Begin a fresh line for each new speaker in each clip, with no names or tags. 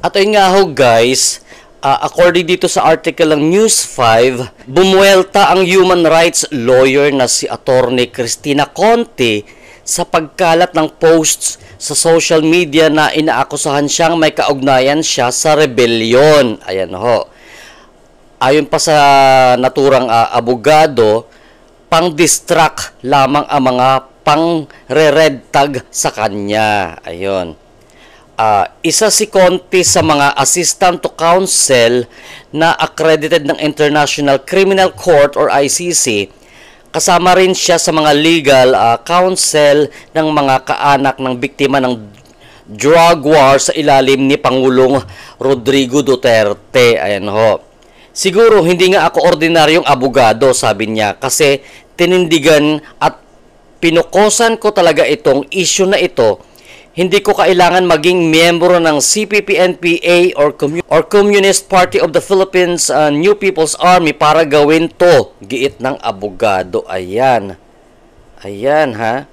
At ayun nga ho guys, according dito sa article ng News 5, bumuelta ang human rights lawyer na si Attorney Cristina Conte sa pagkalat ng posts sa social media na inaakusahan siyang may kaugnayan siya sa rebellion. Ayan ho. Ayon pa sa naturang abogado, pang-distract lamang ang mga pang-red tag sa kanya. Ayun. Isa si Conte sa mga assistant to counsel na accredited ng International Criminal Court or ICC. Kasama rin siya sa mga legal counsel ng mga kaanak ng biktima ng drug war sa ilalim ni Pangulong Rodrigo Duterte. Ayan ho. Siguro hindi nga ako ordinaryong abogado, sabi niya, kasi tinindigan at pinukosan ko talaga itong issue na ito. Hindi ko kailangan maging miyembro ng CPP-NPA or Communist Party of the Philippines New People's Army para gawin to. Giit ng abogado. Ayan. Ayan ha.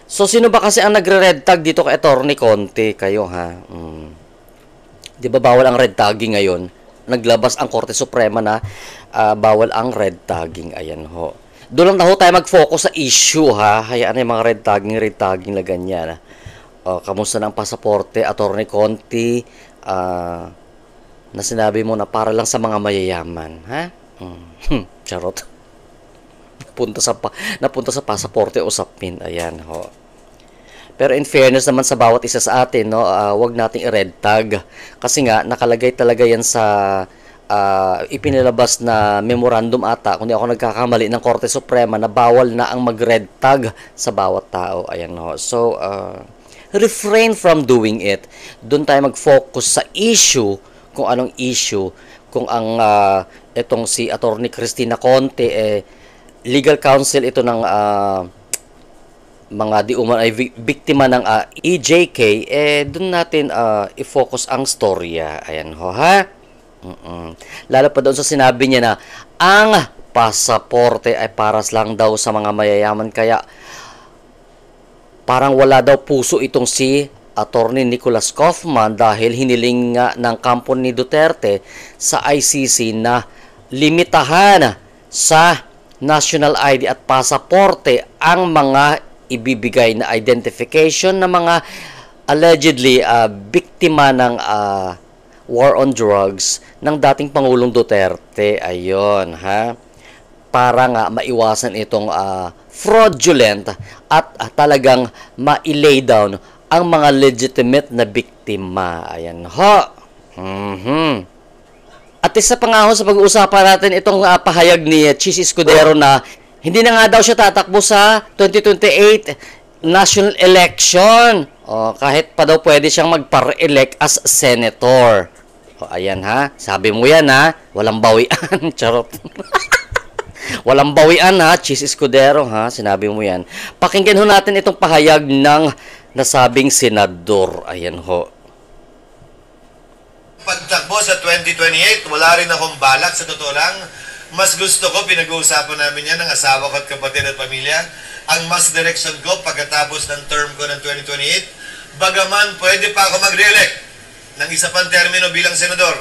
So sino ba kasi ang nagre-red tag dito kay Attorney Conte? Kayo ha. Di ba bawal ang red tagging ngayon? Naglabas ang Korte Suprema na bawal ang red tagging. Ayan ho. Doon lang na ho tayo mag-focus sa issue ha. Hayaan na yung mga red tagging na ganyan. Kamusta na ang pasaporte, Attorney Conte, na sinabi mo na para lang sa mga mayayaman, ha? Charot. Napunta sa pasaporte usapin, ayan, ho. Pero in fairness naman sa bawat isa sa atin, no, wag nating i-red tag. Kasi nga, nakalagay talaga yan sa ipinilabas na memorandum ata, kung di ako nagkakamali, ng Korte Suprema na bawal na ang mag-red tag sa bawat tao, ayan, ho. So, refrain from doing it. Doon tayo mag-focus sa issue, kung anong issue, kung ang itong si Attorney Cristina Conte legal counsel ito ng mga di umano ay biktima ng EJK, doon natin i-focus ang storya. Ayan ho ha. Lalo pa doon sa sinabi niya na ang pasaporte ay paras lang daw sa mga mayayaman, kaya parang wala daw puso itong si Attorney Nicholas Kaufman dahil hiniling nga ng kampo ni Duterte sa ICC na limitahan sa national ID at pasaporte ang mga ibibigay na identification ng mga allegedly biktima ng war on drugs ng dating Pangulong Duterte. Ayon ha. Para nga maiwasan itong fraudulent at talagang ma-lay down ang mga legitimate na biktima. Ayan ho. At isa pa nga ho sa pag-uusapan natin itong pahayag ni Chis Escudero na hindi na nga daw siya tatakbo sa 2028 national election. Kahit pa daw pwede siyang magpa-elect as senator. Ayan ha. Sabi mo yan ha. Walang bawian. Charot. Walang bawian ha, Chis Escudero ha, sinabi mo yan. Pakinggan ho natin itong pahayag ng nasabing senador. Ayan ho.
Pagtakbo sa 2028, wala rin akong balak, sa totoo lang. Mas gusto ko, pinag-uusapan namin yan ng asawa ko at kapatid at pamilya, ang mas direction ko pagkatapos ng term ko ng 2028, bagaman pwede pa ako mag-re-elect ng isa pang termino bilang senador.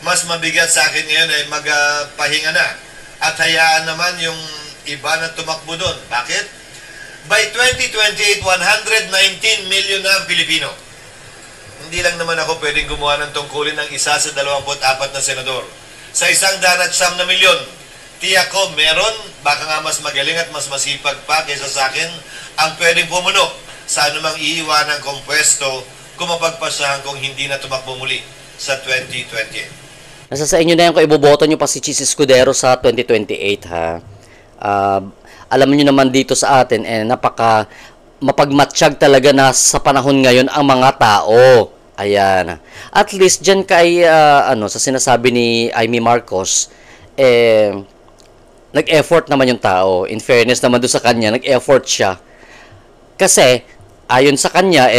Mas mabigat sa akin ngayon ay magpahinga na. At hayaan naman yung iba na tumakbo doon. Bakit? By 2028, 119 million na ang Pilipino. Hindi lang naman ako pwedeng gumawa ng tungkulin ng isa sa 24 na senador. Sa 100 na milyon, tiyak ko meron, baka nga mas magaling at mas masipag pa kaysa sa akin, ang pwedeng pumuno sa anumang iiwanan kong pwesto kung mapagpasahan kong hindi na tumakbo muli sa 2028.
Nasa sa inyo na yan kung iboboto nyo pa si Chis Escudero sa 2028 ha. Alam niyo naman dito sa atin mapagmatsyag talaga na sa panahon ngayon ang mga tao. Ayan. At least dyan kay sa sinasabi ni Amy Marcos nag-effort naman yung tao. In fairness naman doon sa kanya, nag-effort siya. Kasi ayon sa kanya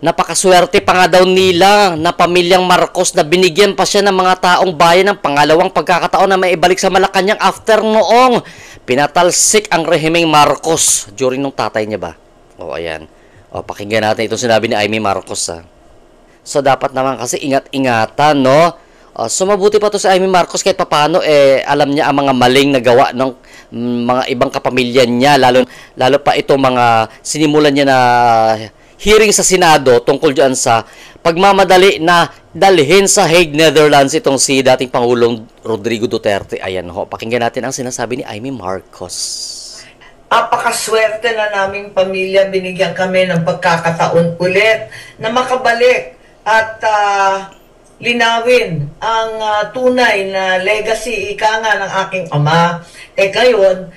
napakaswerte pa nga daw nila na pamilyang Marcos na binigyan pa siya ng mga taong bayan ng pangalawang pagkakataon na maibalik sa Malacanang after noong pinatalsik ang rehimeng Marcos during nung tatay niya ba. Ayan. Pakinggan natin itong sinabi ni Amy Marcos ha. So, dapat naman kasi ingat-ingatan, no? So, mabuti pa to si Amy Marcos kahit papaano, alam niya ang mga maling nagawa ng mga ibang kapamilya niya, lalo pa ito mga sinimulan niya na hearing sa Senado tungkol dyan sa pagmamadali na dalhin sa Hague, Netherlands itong si dating Pangulong Rodrigo Duterte. Ayan ho, pakinggan natin ang sinasabi ni Amy Marcos.
Apakaswerte na naming pamilya, binigyan kami ng pagkakataon ulit na makabalik at linawin ang tunay na legacy, ika nga ng aking ama. Ngayon,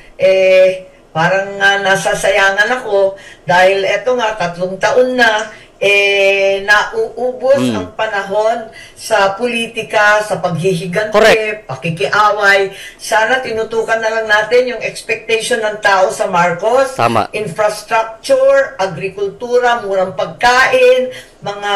parang nasasayangan ako dahil eto nga, 3 taon na, nauubos ang panahon sa politika, sa paghihigante, pakikiaway. Sana tinutukan na lang natin yung expectation ng tao sa Marcos.
Tama.
Infrastructure, agrikultura, murang pagkain, mga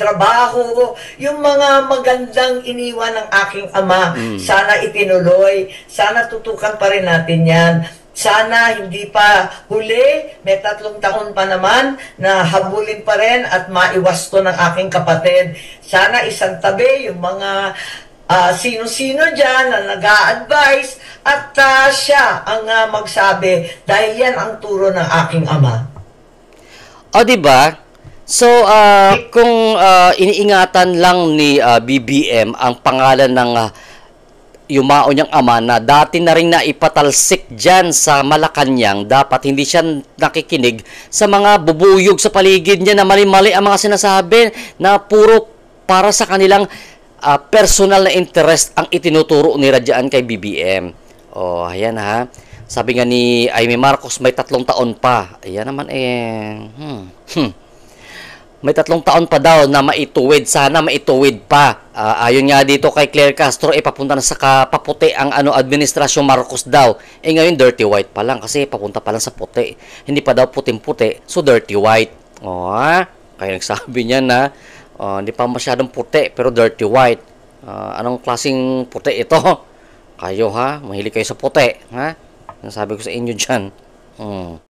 trabaho, yung mga magandang iniwan ng aking ama. Sana itinuloy, sana tutukan pa rin natin yan. Sana hindi pa huli, may 3 taon pa naman na habulin pa rin at maiwasto ng aking kapatid. Sana isang tabi yung mga sino-sino dyan na nag-a-advise at siya ang magsabi dahil yan ang turo ng aking ama.
O, diba? So, kung iniingatan lang ni BBM ang pangalan ng yumao niyang ama na dati na rin naipatalsik dyan sa Malacanang, dapat hindi siya nakikinig sa mga bubuyog sa paligid niya na mali-mali ang mga sinasabi na puro para sa kanilang personal na interest ang itinuturo nila dyan kay BBM. O, ayan ha. Sabi nga ni Amy Marcos, may 3 taon pa. Ayan naman may 3 taon pa daw na maituwid. Sana maituwid pa. Ayon nga dito kay Claire Castro, papunta na sa paputi ang administrasyon Marcos daw. Ngayon dirty white pa lang kasi papunta pa lang sa puti. Hindi pa daw puting-puti, so dirty white. Kaya nagsabi niya na hindi pa masyadong puti pero dirty white. Anong klaseng puti ito? Kayo ha, mahilig kayo sa puti, ha? Nasabi ko sa inyo dyan.